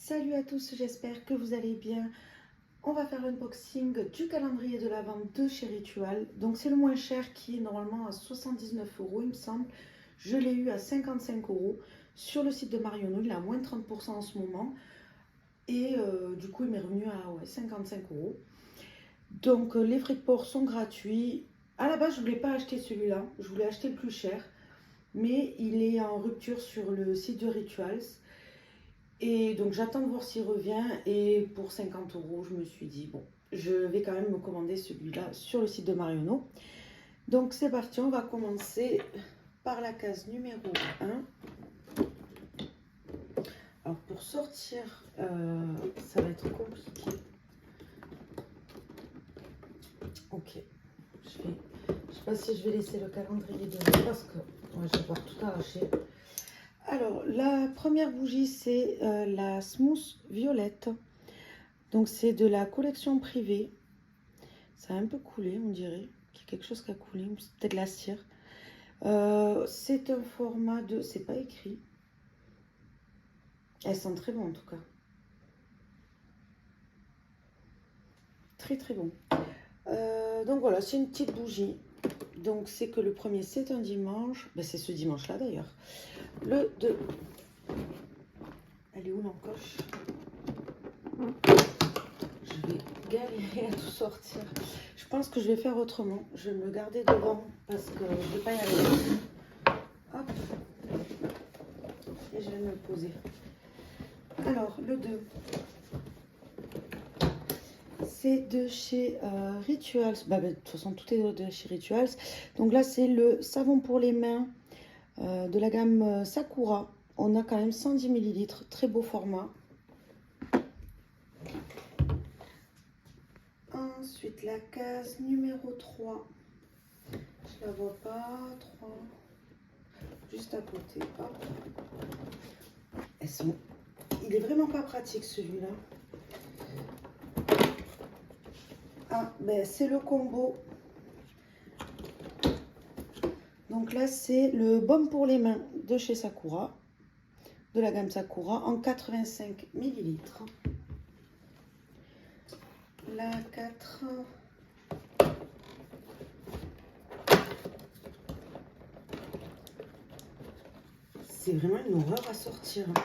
Salut à tous, j'espère que vous allez bien. On va faire l'unboxing du calendrier de l'Avent de chez Ritual. Donc c'est le moins cher qui est normalement à 79 € il me semble. Je l'ai eu à 55 € sur le site de Marionneau, il est à moins 30% en ce moment. Et du coup il m'est revenu à 55 €. Donc les frais de port sont gratuits. À la base je ne voulais pas acheter celui-là, je voulais acheter le plus cher. Mais il est en rupture sur le site de Rituals. Et donc j'attends de voir s'il revient, et pour 50 €, je me suis dit, bon, je vais quand même me commander celui-là sur le site de Marionneau. Donc c'est parti, on va commencer par la case numéro 1. Alors pour sortir, ça va être compliqué. Ok, je sais pas si je vais laisser le calendrier devant parce que je vais devoir tout arracher. Alors, la première bougie, c'est la Smooth Violette. Donc, c'est de la collection privée. Ça a un peu coulé, on dirait. Il y a quelque chose qui a coulé, c'est peut-être la cire. C'est un format de... C'est pas écrit. Elles sont très bonnes, en tout cas. Très, très bon. Donc, voilà, c'est une petite bougie. Donc, c'est que le premier, c'est un dimanche. Ben, c'est ce dimanche-là, d'ailleurs. Le 2... Elle est où l'encoche? Je vais galérer à tout sortir. Je pense que je vais faire autrement. Je vais me le garder devant parce que je ne vais pas y arriver. Hop. Et je vais me le poser. Alors, le 2. C'est de chez Rituals. De toute façon, tout est de chez Rituals. Donc là, c'est le savon pour les mains de la gamme Sakura. On a quand même 110 ml. Très beau format. Ensuite, la case numéro 3. Je la vois pas. 3. Juste à côté. Hop. Elles sont... Il est vraiment pas pratique celui-là. Ah, ben c'est le combo. Donc là, c'est le baume pour les mains de chez Sakura, de la gamme Sakura, en 85 ml. La 4. C'est vraiment une horreur à sortir. Hop.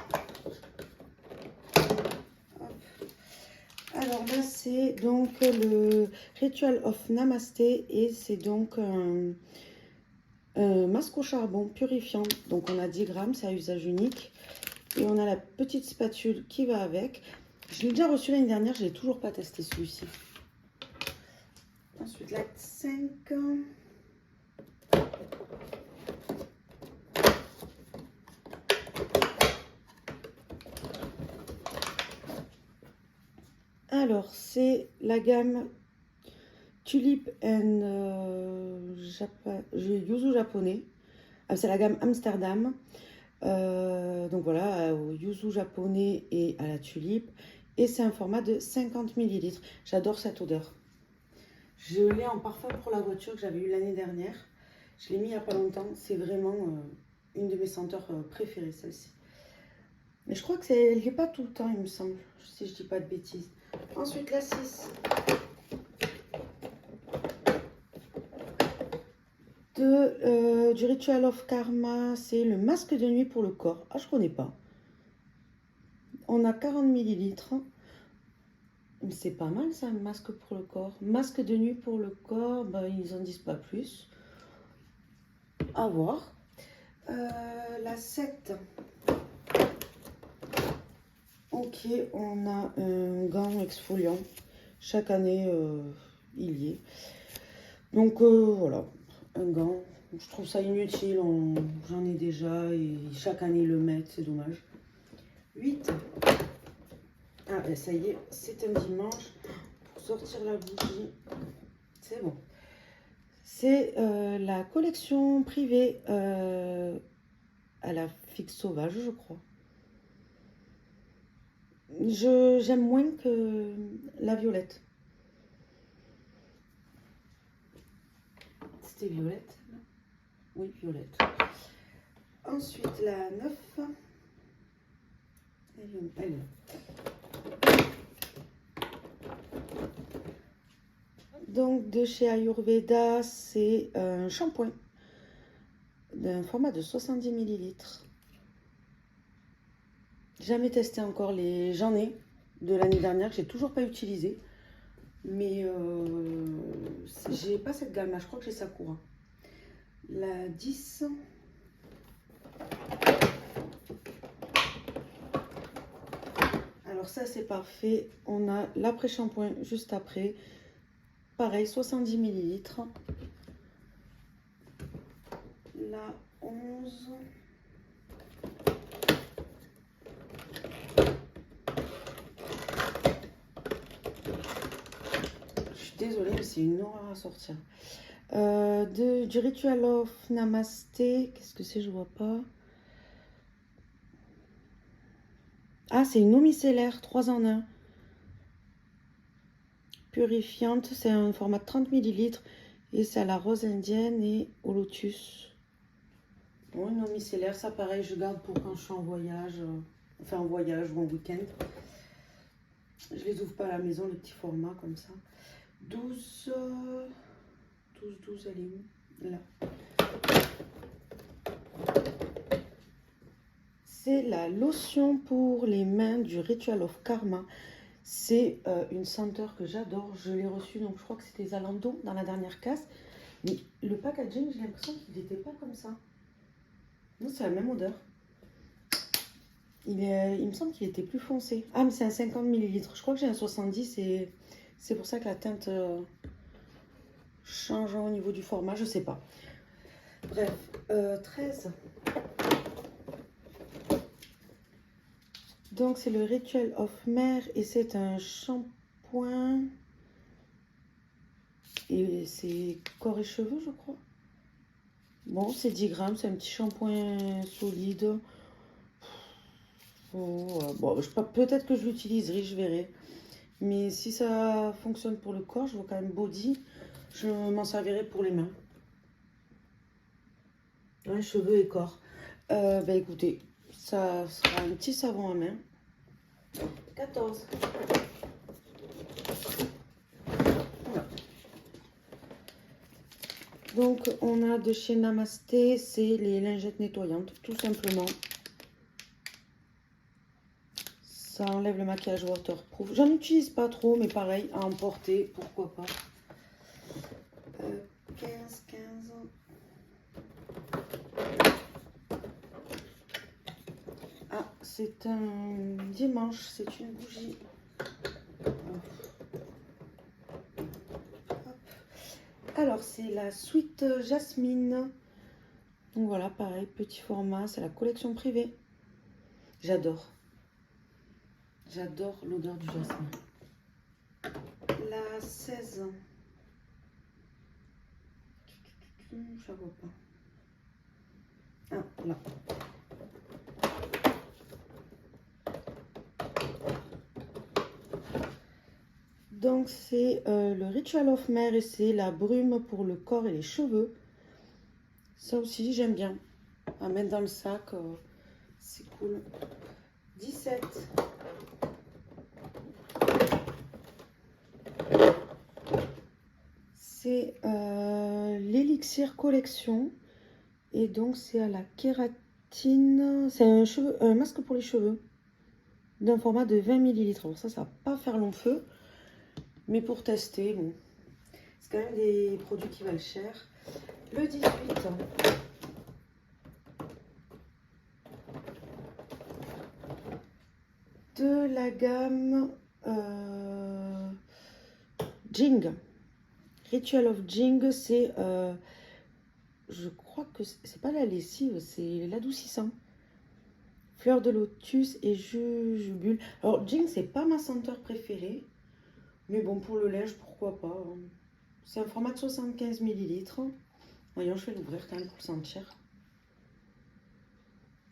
Alors là, c'est donc le Ritual of Namasté et c'est donc un masque au charbon purifiant. Donc on a 10 grammes, c'est à usage unique. Et on a la petite spatule qui va avec. Je l'ai déjà reçu l'année dernière, je n'ai toujours pas testé celui-ci. Ensuite, la 5. Alors, c'est la gamme Tulip and Yuzu japonais. C'est la gamme Amsterdam. Donc voilà, au yuzu japonais et à la tulipe. Et c'est un format de 50 ml. J'adore cette odeur. Je l'ai en parfum pour la voiture que j'avais eu l'année dernière. Je l'ai mis il n'y a pas longtemps. C'est vraiment une de mes senteurs préférées, celle-ci. Mais je crois que c'est, elle n'est pas tout le temps, il me semble, si je dis pas de bêtises. Ensuite, la 6. Du Ritual of Karma, c'est le masque de nuit pour le corps. Ah, je connais pas. On a 40 ml. C'est pas mal ça, un masque pour le corps. Masque de nuit pour le corps, ils en disent pas plus. À voir. La 7. Ok, on a un gant exfoliant. Chaque année, il y est. Donc voilà, un gant. Je trouve ça inutile, j'en ai déjà et chaque année ils le mettent, c'est dommage. 8. Ah ben ça y est, c'est un dimanche. Pour sortir la bougie, c'est bon. C'est la collection privée à la figue sauvage, je crois. J'aime moins que la violette. C'était violette? Oui, violette. Ensuite, la 9. Elle est Donc de chez Ayurveda, c'est un shampoing d'un format de 70 millilitres. Jamais testé encore les... J'en ai de l'année dernière que j'ai toujours pas utilisé. Mais j'ai pas cette gamme là, je crois que j'ai Sakura. La 10. Alors ça c'est parfait. On a l'après-shampoing juste après. Pareil, 70 millilitres. La 11. Je suis désolée, mais c'est une horreur à sortir. Du Ritual of Namasté. Qu'est-ce que c'est? Je vois pas. Ah, c'est une eau micellaire 3 en 1. Purifiante, c'est un format de 30 millilitres. Et c'est à la rose indienne et au lotus. Bon, une eau micellaire, ça pareil, je garde pour quand je suis en voyage. Enfin, en voyage ou en week-end. Je les ouvre pas à la maison, les petits formats comme ça. 12, 12, elle est où? Là. C'est la lotion pour les mains du Ritual of Karma. C'est une senteur que j'adore. Je l'ai reçue, donc je crois que c'était Zalando dans la dernière casse. Mais le packaging, j'ai l'impression qu'il n'était pas comme ça. Non, c'est la même odeur. Il me semble qu'il était plus foncé. Ah, mais c'est un 50 millilitres. Je crois que j'ai un 70 et c'est pour ça que la teinte change au niveau du format. Je sais pas. Bref, 13. Donc c'est le Ritual of Mer et c'est un shampoing. Et c'est corps et cheveux, je crois. Bon, c'est 10 grammes, c'est un petit shampoing solide. Bon, peut-être que je l'utiliserai, je verrai. Mais si ça fonctionne pour le corps, je vois quand même body, je m'en servirai pour les mains. Ouais, cheveux et corps. Bah écoutez, ça sera un petit savon à main. 14. Voilà. Donc on a de chez Namasté, c'est les lingettes nettoyantes, tout simplement. Ça enlève le maquillage waterproof. J'en utilise pas trop, mais pareil, à emporter, pourquoi pas. 15. Ah, c'est un dimanche, c'est une bougie. Hop. Alors, c'est la Sweet Jasmine. Donc voilà, pareil, petit format, c'est la collection privée. J'adore. J'adore l'odeur du jasmin. La 16. Je la vois pas. Ah, là. Donc c'est le Ritual of Mer et c'est la brume pour le corps et les cheveux. Ça aussi j'aime bien. À mettre dans le sac, c'est cool. 17. C'est l'élixir collection. Et donc c'est à la kératine. C'est un masque pour les cheveux. D'un format de 20 millilitres. Alors ça va pas faire long feu. Mais pour tester, bon. C'est quand même des produits qui valent cher. Le 18. De la gamme Jing. Ritual of Jing, c'est, je crois que c'est pas la lessive, c'est l'adoucissant. Fleur de lotus et jujubule. Alors Jing, c'est pas ma senteur préférée, mais bon, pour le linge, pourquoi pas. C'est un format de 75 millilitres. Voyons, je vais l'ouvrir quand même pour le sentir.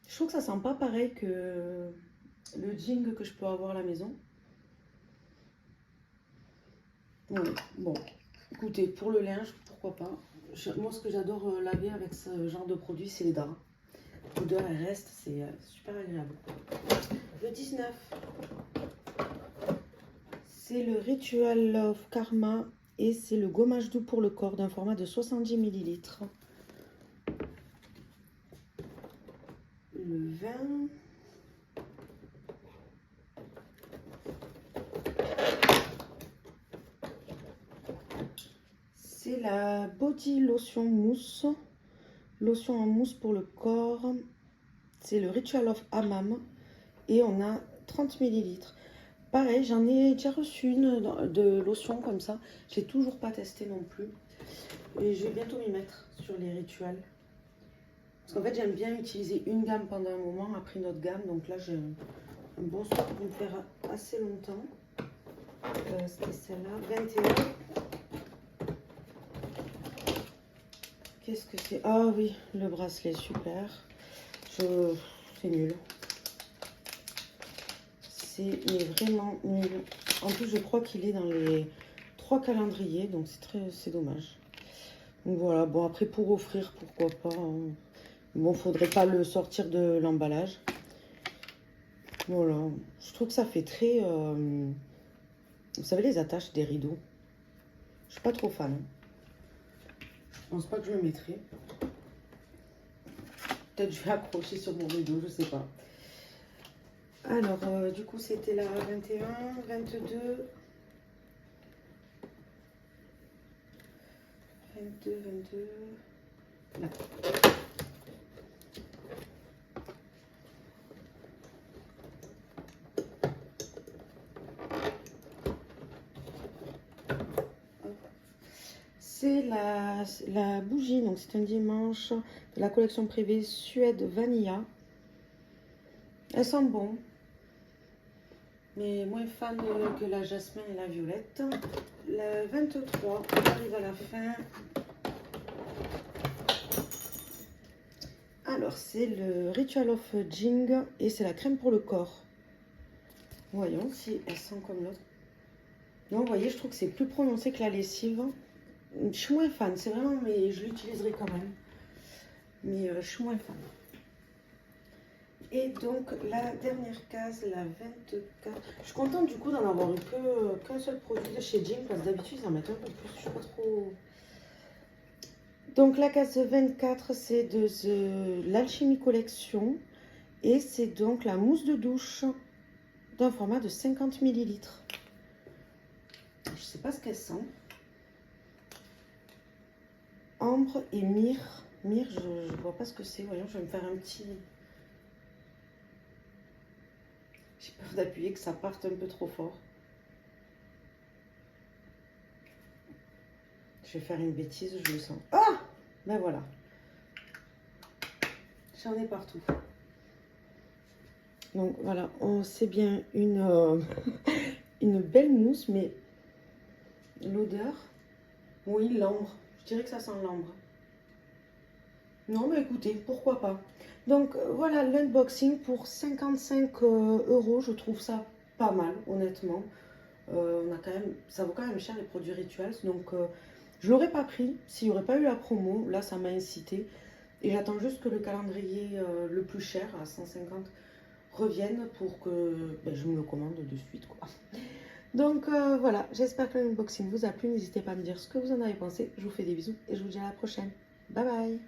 Je trouve que ça sent pas pareil que le Jing que je peux avoir à la maison. Ouais, bon, écoutez, pour le linge, pourquoi pas. Moi, ce que j'adore laver avec ce genre de produit, c'est les draps. L'odeur, elle reste, c'est super agréable. Le 19, c'est le Ritual of Karma et c'est le gommage doux pour le corps d'un format de 70 ml. Le 20. C'est la Body Lotion Mousse. Lotion en mousse pour le corps. C'est le Ritual of Hammam. Et on a 30 ml. Pareil, j'en ai déjà reçu une de lotion comme ça. Je l'ai toujours pas testé non plus. Et je vais bientôt m'y mettre sur les rituels. Parce qu'en fait, j'aime bien utiliser une gamme pendant un moment, après une autre gamme. Donc là, j'ai un bon stock pour me faire assez longtemps. C'était celle-là, 21. Qu'est-ce que c'est? Ah oui, le bracelet, super. C'est nul. C'est vraiment nul. En plus, je crois qu'il est dans les 3 calendriers, donc c'est dommage. Donc voilà, bon après pour offrir, pourquoi pas. Hein. Bon, faudrait pas le sortir de l'emballage. Voilà, je trouve que ça fait très... vous savez les attaches des rideaux. Je suis pas trop fan. Je pense pas que je le mettrai. Peut-être je vais accrocher sur mon rideau, je sais pas. Alors, du coup, c'était la 21, 22, 22. Là. C'est la bougie, donc c'est un dimanche de la collection privée Suède Vanilla. Elles sont bon, mais moins fan que la jasmin et la violette. Le 23, on arrive à la fin. Alors, c'est le Ritual of Jing et c'est la crème pour le corps. Voyons si elles sont comme l'autre. Non, vous voyez, je trouve que c'est plus prononcé que la lessive. Je suis moins fan, c'est vraiment, mais je l'utiliserai quand même. Mais je suis moins fan. Et donc, la dernière case, la 24. Je suis contente du coup d'en avoir eu qu'un seul produit de chez Jing, parce que d'habitude, ils en mettent un peu plus. Je suis pas trop... Donc, la case 24, c'est de l'Alchimie Collection. Et c'est donc la mousse de douche d'un format de 50 ml. Je sais pas ce qu'elle sent. Ambre et myrrhe. Myrrhe, je vois pas ce que c'est. Voyons, je vais me faire un petit... J'ai peur d'appuyer que ça parte un peu trop fort. Je vais faire une bêtise, je le sens. Ah! Ben voilà. J'en ai partout. Donc voilà, c'est bien une, une belle mousse, mais l'odeur, oui, l'ambre. Je dirais que ça sent l'ambre. Non, mais écoutez, pourquoi pas. Donc voilà l'unboxing pour 55 €. Je trouve ça pas mal, honnêtement. On a quand même, ça vaut quand même cher les produits rituels. Donc je l'aurais pas pris s'il n'y aurait pas eu la promo. Là, ça m'a incité. Et j'attends juste que le calendrier le plus cher, à 150, revienne pour que je me le commande de suite, quoi. Donc voilà, j'espère que l'unboxing vous a plu. N'hésitez pas à me dire ce que vous en avez pensé. Je vous fais des bisous et je vous dis à la prochaine. Bye bye.